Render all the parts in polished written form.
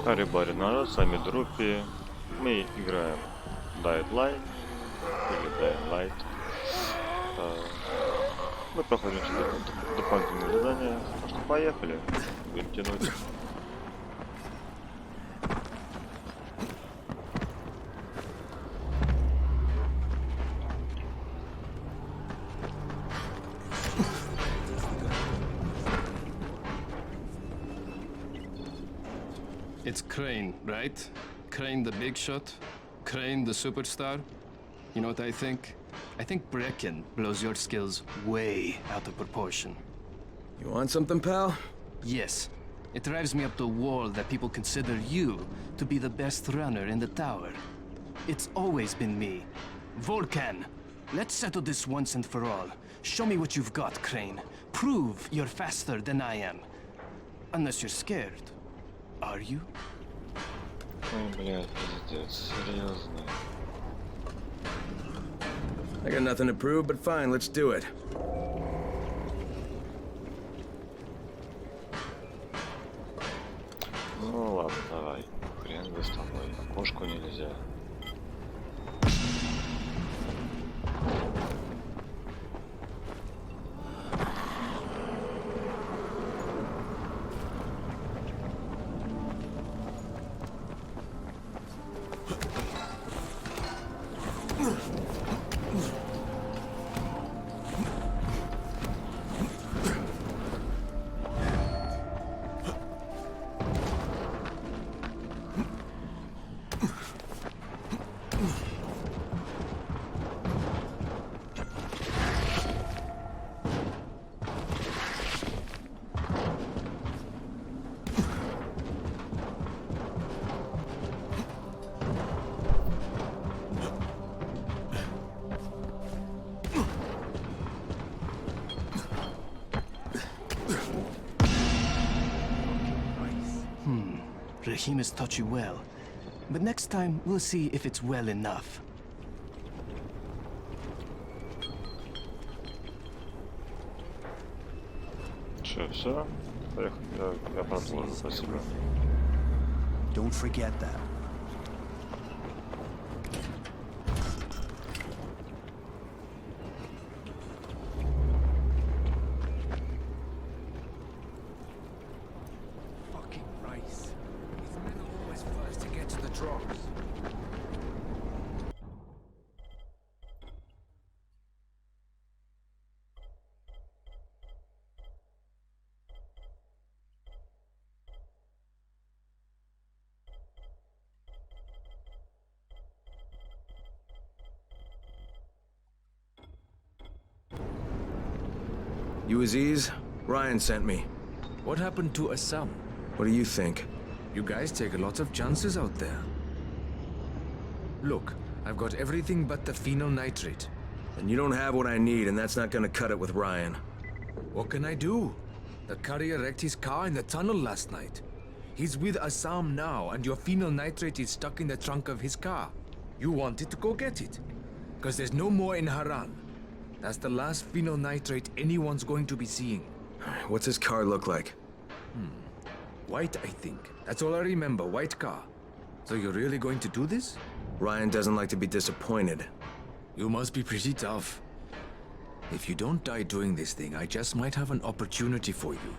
Арибари народ, с вами Друппи. Мы играем Dying Light или Dying Light. Мы проходим себе дополнительные задания. Так что поехали. Будем тянуть. It's Crane, right? Crane the big shot? Crane the superstar? You know what I think? I think Brecken blows your skills way out of proportion. You want something, pal? Yes. It drives me up the wall that people consider you to be the best runner in the tower. It's always been me. Volcan, let's settle this once and for all. Show me what you've got, Crane. Prove you're faster than I am. Unless you're scared. Are you? Ой, блядь, пиздец, серьезно. I got nothing to prove, but fine, let's do it. Ну ладно, давай. Хрен бы с тобой. Окошку нельзя. Rahim has taught you well. But next time, we'll see if it's well enough. Че, все? Я продолжу, спасибо. Don't forget that. Fucking rice. These men are always first to get to the drops. You Aziz? Ryan sent me. What happened to Assam? What do you think? You guys take a lot of chances out there. Look, I've got everything but the phenol nitrate. And you don't have what I need, and that's not gonna cut it with Ryan. What can I do? The courier wrecked his car in the tunnel last night. He's with Assam now, and your phenol nitrate is stuck in the trunk of his car. You wanted to go get it. Because there's no more in Haran. That's the last phenol nitrate anyone's going to be seeing. What's his car look like? White, I think. That's all I remember, white car. So you're really going to do this? Ryan doesn't like to be disappointed. You must be pretty tough. If you don't die doing this thing, I just might have an opportunity for you.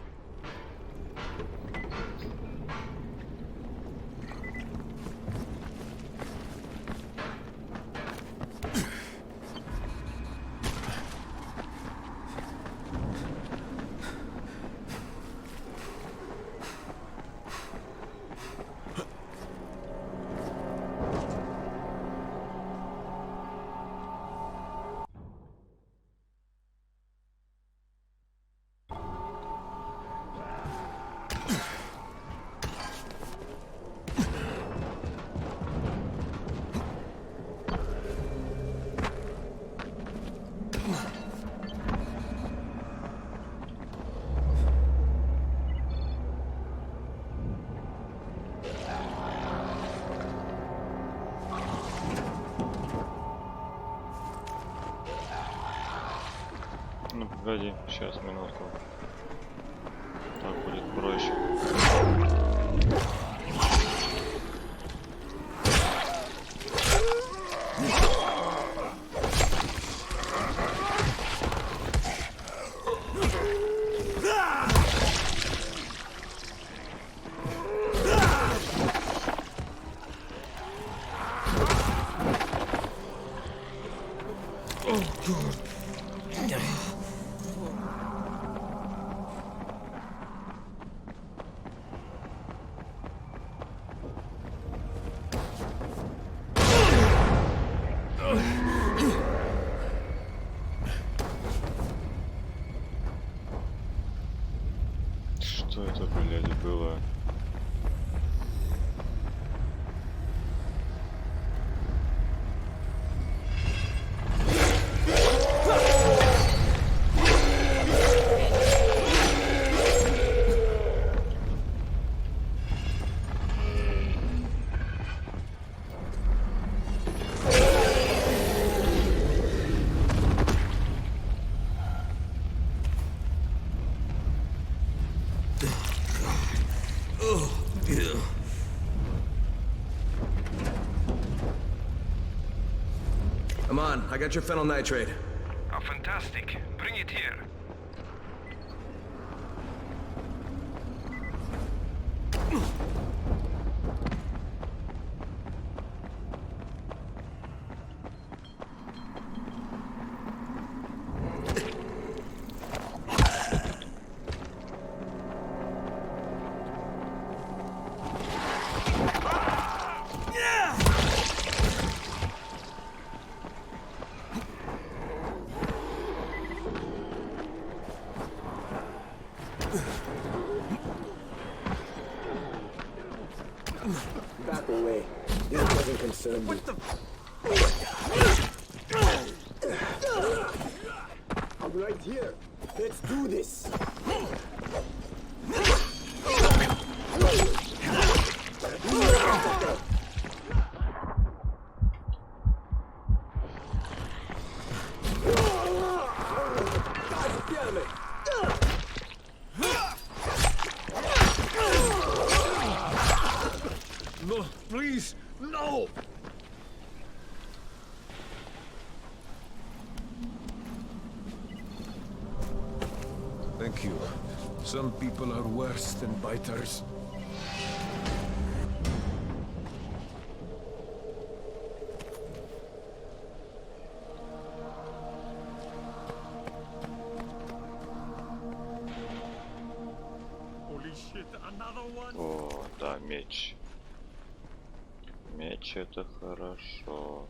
Ну погоди, сейчас, минутку. Так будет проще. Что это, блядь, было? I'm on. I got your phenyl nitrate. Oh, fantastic. Bring it here. Back away. This doesn't concern me. I'm right here. Let's do this. God damn it! No, please, no! Thank you. Some people are worse than biters. О, да, меч. Меч это хорошо.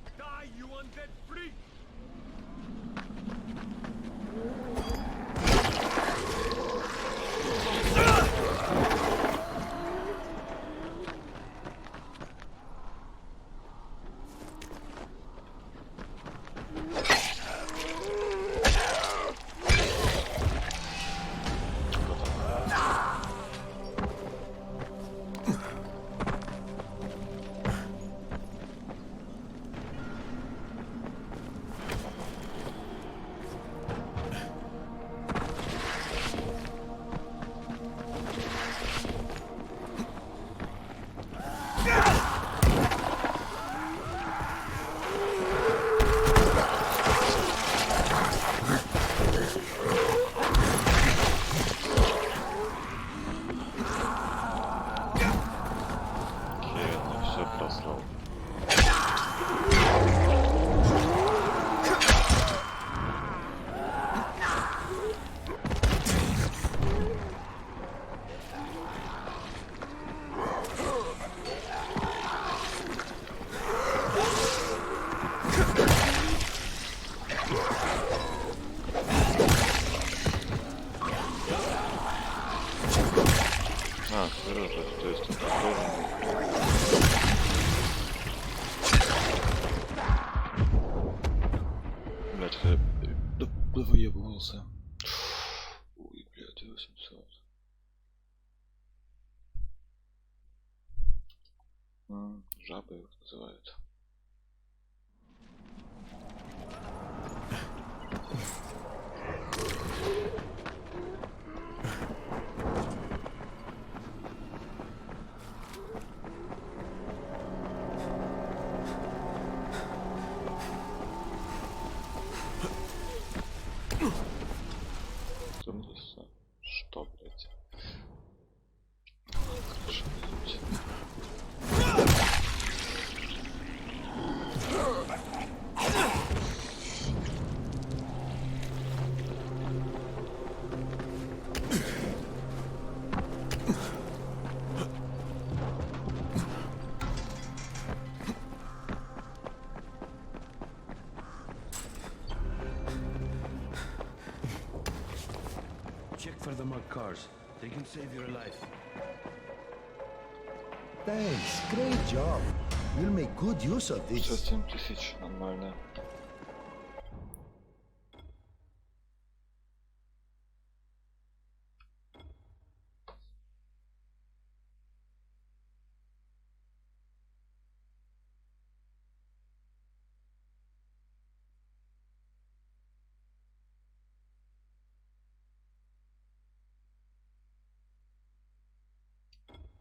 А, хорошо, то есть это блять, я выебывался. Ой, блядь, 800. Жабы их называют. for the mud cars. They can save your life. Thanks. Great job. We'll make good use of this. 7000, нормально.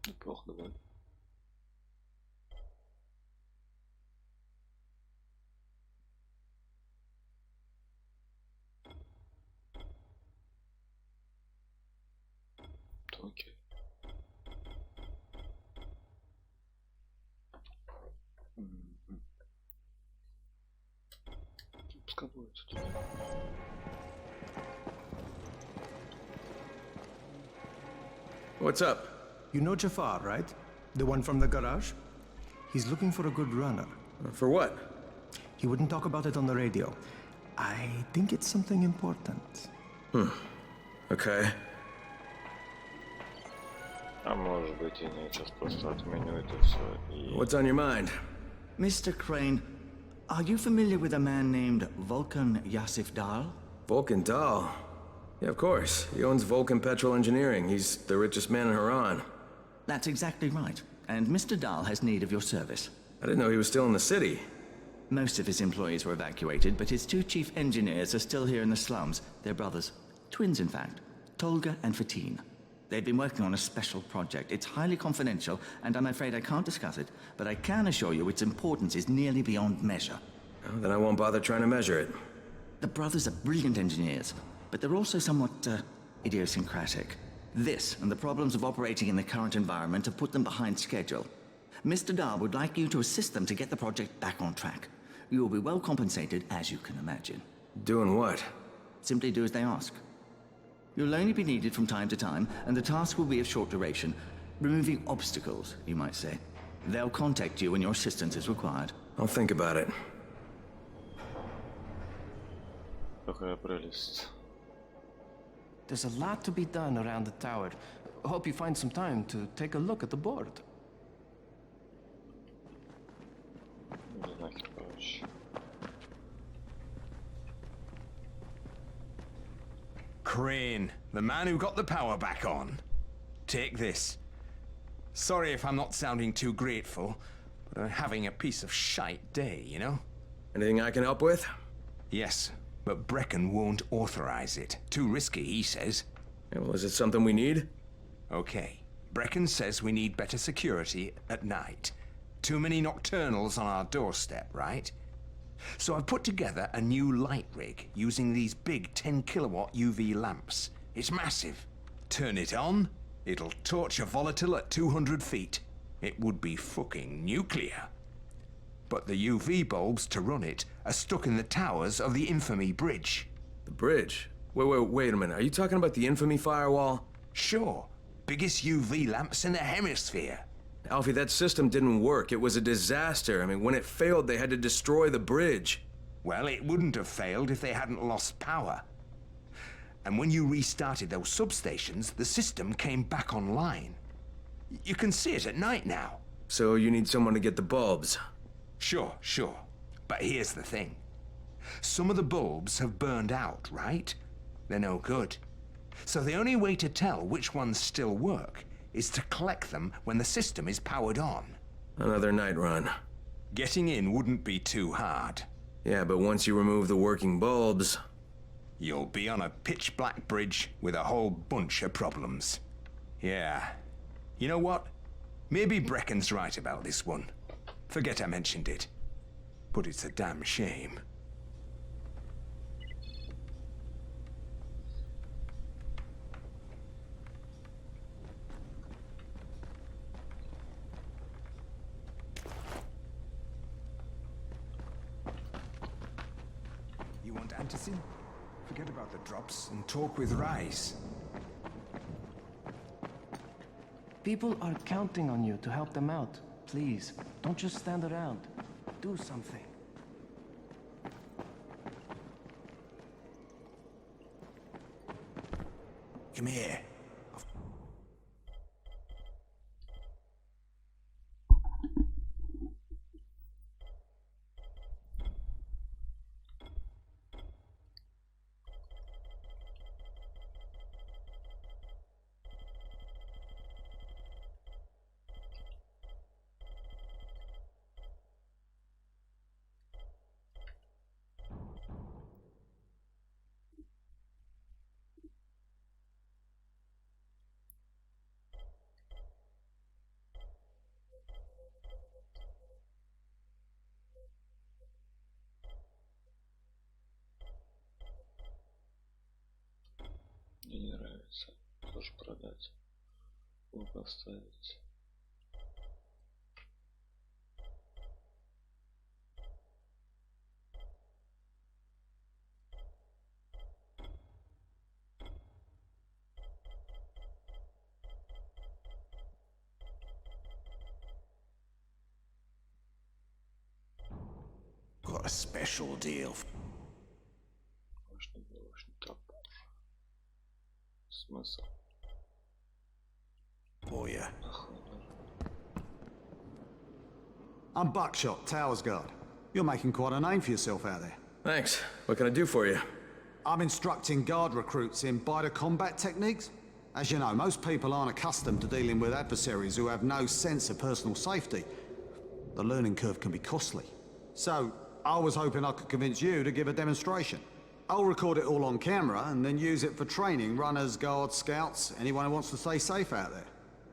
Неплохо, давай. Окей. Пускай будет тут. What's up? You know Jafar, right? The one from the garage? He's looking for a good runner. For what? He wouldn't talk about it on the radio. I think it's something important. Okay. А может быть и нет, сейчас просто отменю это все и... What's on your mind? Mr. Crane, are you familiar with a man named Vulcan Yasif Dal? Vulcan Dahl. Yeah, of course. He owns Vulcan Petrol Engineering. He's the richest man in Haran. That's exactly right. And Mr. Dahl has need of your service. I didn't know he was still in the city. Most of his employees were evacuated, but his two chief engineers are still here in the slums. They're brothers. Twins, in fact. Tolga and Fatin. They've been working on a special project. It's highly confidential, and I'm afraid I can't discuss it, but I can assure you its importance is nearly beyond measure. Well, then I won't bother trying to measure it. The brothers are brilliant engineers, but they're also somewhat idiosyncratic. This and the problems of operating in the current environment have put them behind schedule. Mr. Dahl would like you to assist them to get the project back on track. You will be well compensated, as you can imagine. Doing what? Simply do as they ask. You'll only be needed from time to time, and the task will be of short duration. Removing obstacles, you might say. They'll contact you when your assistance is required. I'll think about it. Какая прелесть. There's a lot to be done around the tower. Hope you find some time to take a look at the board. Иди нахер, короче. Crane, the man who got the power back on. Take this. Sorry if I'm not sounding too grateful, but I'm having a piece of shite day, you know? Anything I can help with? Yes, but Brecken won't authorize it. Too risky, he says. Yeah, well, is it something we need? Okay, Brecken says we need better security at night. Too many nocturnals on our doorstep, right? So I've put together a new light rig using these big 10-kilowatt UV lamps. It's massive. Turn it on, it'll torch a volatile at 200 feet. It would be fucking nuclear. But the UV bulbs to run it are stuck in the towers of the Infamy Bridge. The bridge? Wait a minute. Are you talking about the infamy firewall? Sure, biggest UV lamps in the hemisphere. Alfie, that system didn't work. It was a disaster. I mean, when it failed, they had to destroy the bridge. Well, it wouldn't have failed if they hadn't lost power. And when you restarted those substations, the system came back online. You can see it at night now. So you need someone to get the bulbs. Sure. But here's the thing. Some of the bulbs have burned out, right? They're no good. So the only way to tell which ones still work is to collect them when the system is powered on. Another night run. Getting in wouldn't be too hard. Yeah, but once you remove the working bulbs... You'll be on a pitch-black bridge with a whole bunch of problems. Yeah. You know what? Maybe Brecken's right about this one. Forget I mentioned it. But it's a damn shame. You want antacid? Forget about the drops and talk with Rise. People are counting on you to help them out. Please, don't just stand around. Do something. Come here. Мне не нравится. Тоже продать. Поставить. Got a special deal. Можно было очень топор. Смысл. For you. I'm Buckshot, Towers Guard. You're making quite a name for yourself out there. Thanks. What can I do for you? I'm instructing guard recruits in biter combat techniques. As you know, most people aren't accustomed to dealing with adversaries who have no sense of personal safety. The learning curve can be costly. So, I was hoping I could convince you to give a demonstration. I'll record it all on camera and then use it for training runners, guards, scouts, anyone who wants to stay safe out there.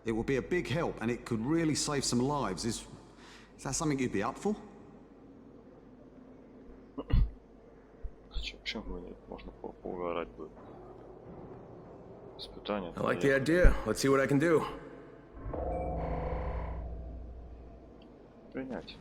It will be a big help and it could really save some lives. Is that something you'd be up for? Почему бы нет? Можно поугарать будет. Испытание. I like the idea. Let's see what I can do. Принять.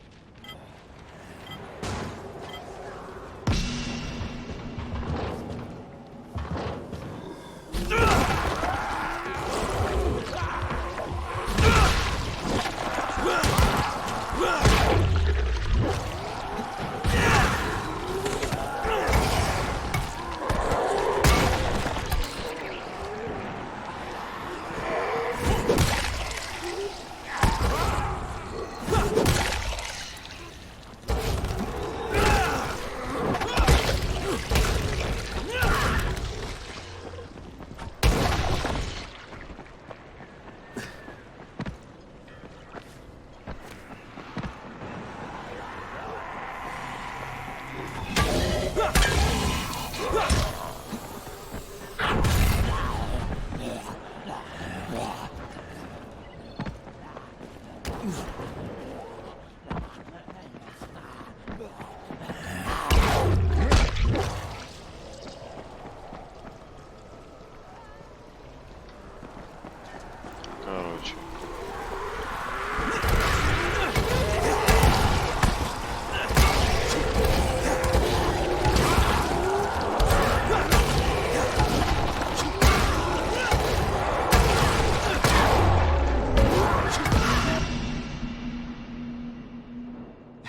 Короче.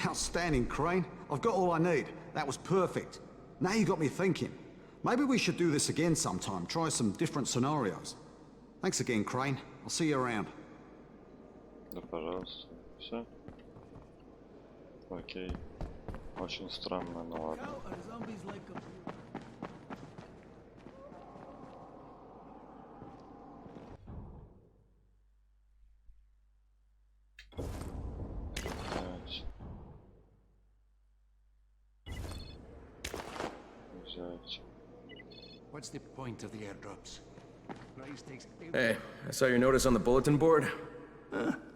Outstanding, Crane. I've got all I need. That was perfect. Now you got me thinking. Maybe we should do this again sometime. Try some different scenarios. Thanks again, Crane. I'll see you around. Да, пожалуйста. Все. Окей. Очень странно, но ладно. Взять. What's the point of the airdrops? Hey, I saw your notice on the bulletin board.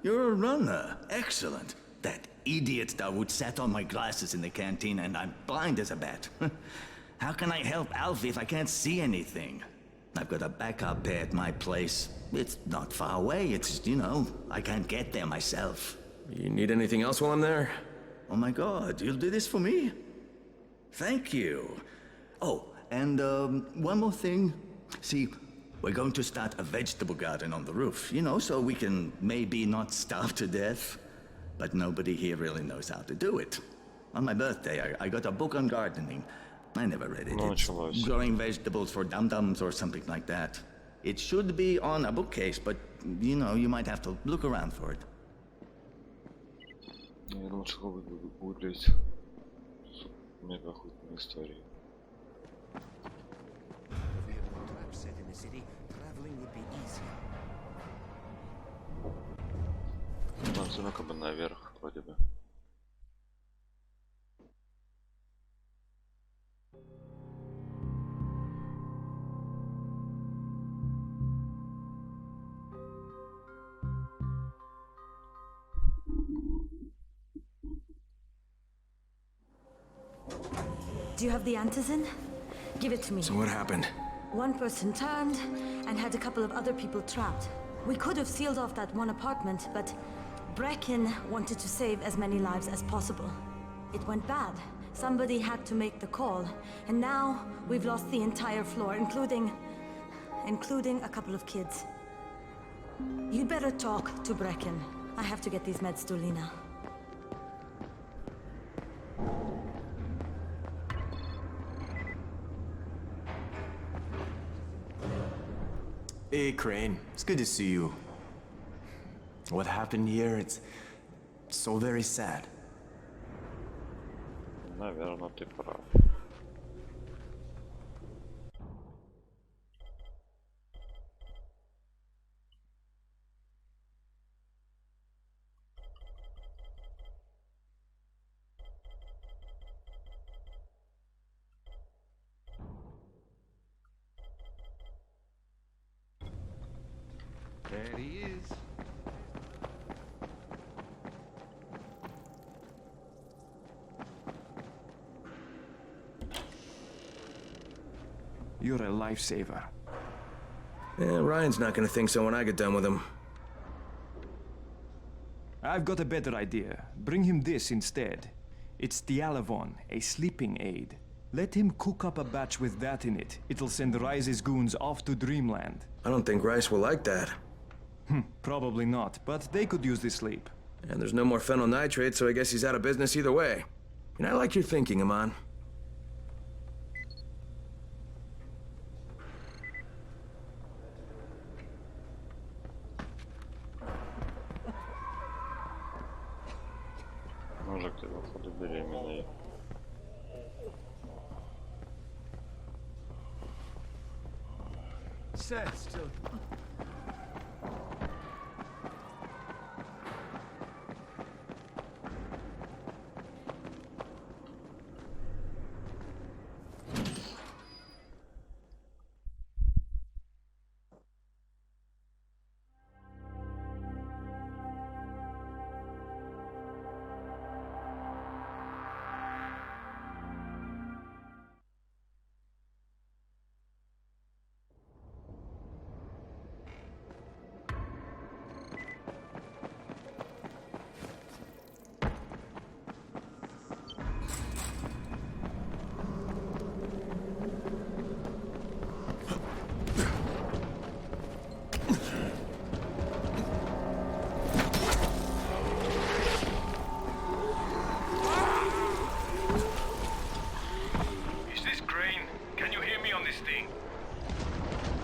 You're a runner. Excellent. That idiot Dawood sat on my glasses in the canteen and I'm blind as a bat. How can I help Alfie if I can't see anything? I've got a backup pair at my place. It's not far away. It's, you know, I can't get there myself. You need anything else while I'm there? Oh my god, you'll do this for me? Thank you. Oh, and one more thing. See, we're going to start a vegetable garden on the roof, you know, so we can maybe not starve to death. But nobody here really knows how to do it. On my birthday, I got a book on gardening. I never read it. It's growing vegetables for dum-dums or something like that. It should be on a bookcase, but you know, you might have to look around for it. Я думал, что буду гуглить мега охотные истории. If we had more traps set in the city, traveling would be easier. Нам все равно как бы наверх, вроде бы. Do you have the antizin? Give it to me. So what happened? One person turned and had a couple of other people trapped. We could have sealed off that one apartment, but Brecken wanted to save as many lives as possible. It went bad. Somebody had to make the call, and now we've lost the entire floor, including a couple of kids. You'd better talk to Brecken. I have to get these meds to Lena. Hey, Crane. It's good to see you. What happened here, it's so very sad. Наверное, ты прав. There he is. You're a lifesaver. Yeah, Ryan's not gonna think so when I get done with him. I've got a better idea. Bring him this instead. It's Dialavon, a sleeping aid. Let him cook up a batch with that in it. It'll send Rice's goons off to Dreamland. I don't think Rice will like that. Probably not, but they could use the sleep. And there's no more phenyl nitrate, so I guess he's out of business either way. And I like your thinking, Aman. Мужик, ты походу беременный. Sit still.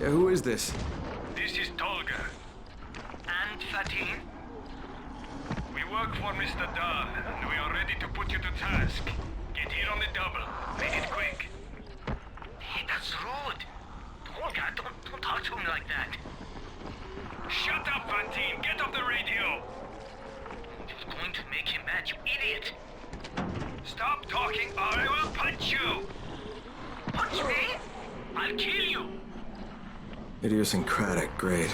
Yeah, who is this? This is Tolga. And Fatin? We work for Mr. Dahl, and we are ready to put you to task. Get here on the double. Make it quick. Hey, that's rude. Tolga, don't talk to him like that. Shut up, Fatin. Get off the radio. You're going to make him mad, you idiot. Stop talking or I will punch you. Punch me? I'll kill you. Idiosyncratic, great.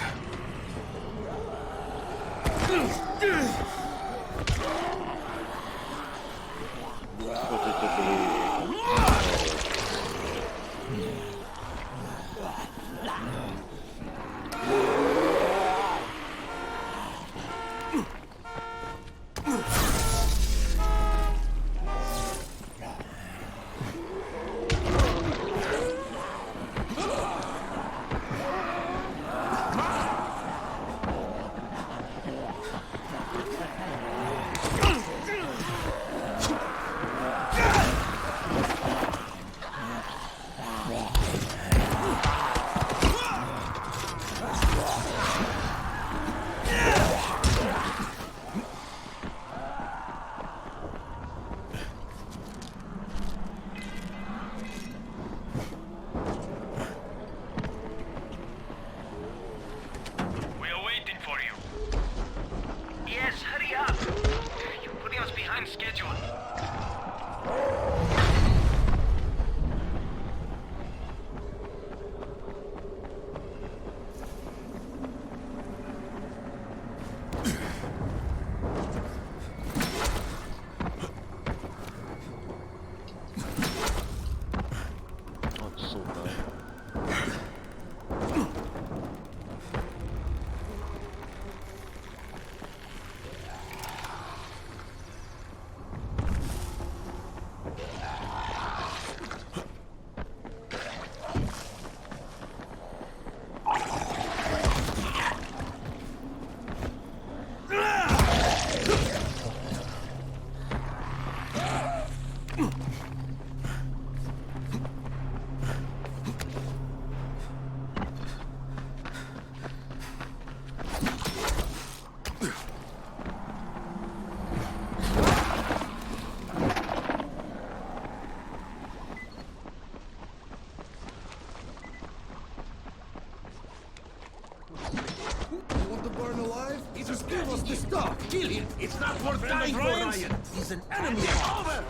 the stuff! Kill him! It's not worth dying for, Ryan! He's an enemy! Over!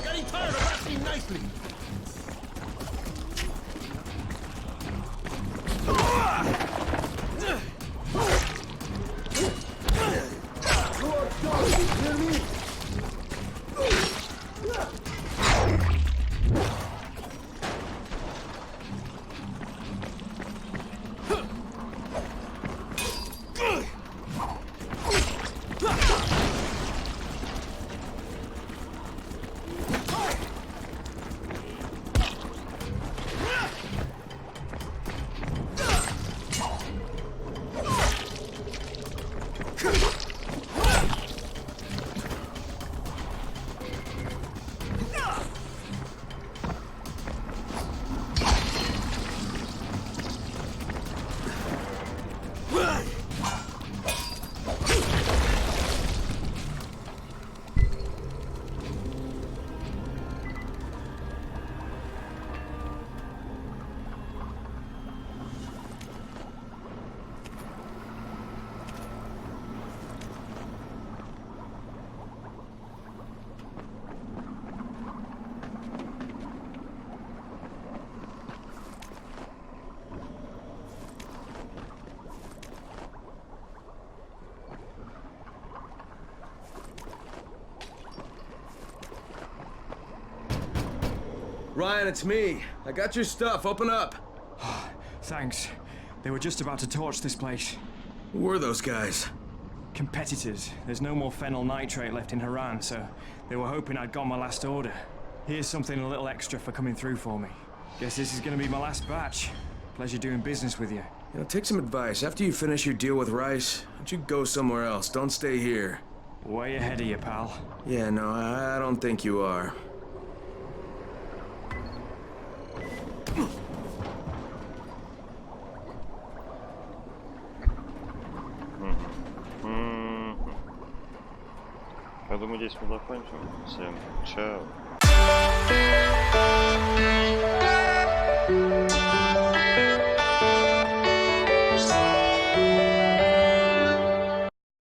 Getting tired of acting nicely! Ryan, it's me. I got your stuff. Open up. Thanks. They were just about to torch this place. Who were those guys? Competitors. There's no more phenyl nitrate left in Haran, so they were hoping I'd got my last order. Here's something a little extra for coming through for me. Guess this is gonna be my last batch. Pleasure doing business with you. You know, take some advice. After you finish your deal with Rice, why don't you go somewhere else? Don't stay here. Way ahead of you, pal. Yeah, no, I don't think you are. Я думаю, здесь мы закончим. Всем чао.